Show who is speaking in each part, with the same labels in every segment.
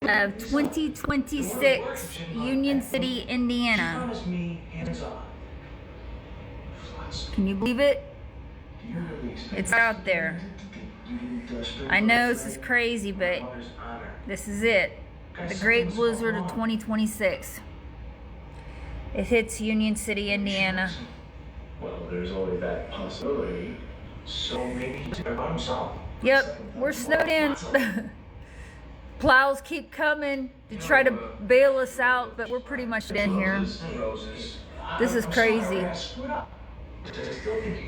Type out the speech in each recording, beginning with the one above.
Speaker 1: of 2026, Union City, Indiana. Can you believe it? It's out there. I know this is crazy, but this is it. The Great Blizzard of 2026. It hits Union City, Indiana.
Speaker 2: Well, there's always that possibility. So maybe he's by himself.
Speaker 1: Yep, we're snowed in. Plows keep coming to try to bail us out, but we're pretty much in here. This is crazy.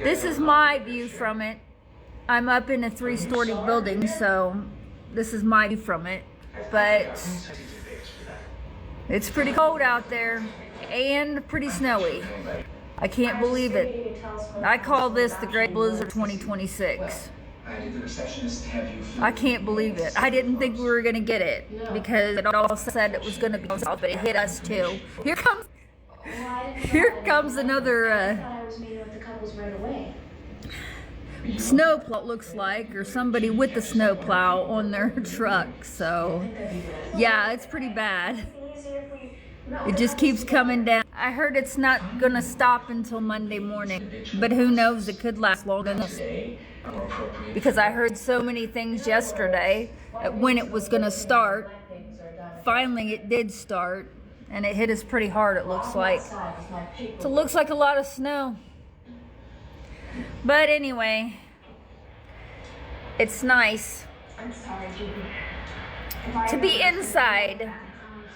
Speaker 1: This is my view from it. I'm up in a 3-story building, so this is my view from it. But it's pretty cold out there and pretty snowy. I can't believe it. I call this the Great Blizzard 2026. I can't believe it. I didn't think we were going to get it because it all said it was going to be south, but it hit us too. Here comes another snowplow, looks like, or somebody with the snowplow on their truck. So yeah, it's pretty bad. It just keeps coming down. I heard it's not going to stop until Monday morning, but who knows, it could last longer than this. Because I heard so many things yesterday when it was going to start. Finally, it did start, and it hit us pretty hard, it looks like. So it looks like a lot of snow. But anyway, it's nice to be inside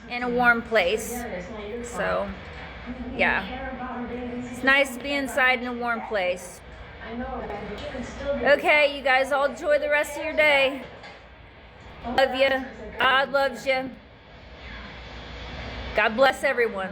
Speaker 1: in a warm place. So yeah, it's nice to be inside in a warm place. Okay, you guys all enjoy the rest of your day. Love you. God loves you. God bless everyone.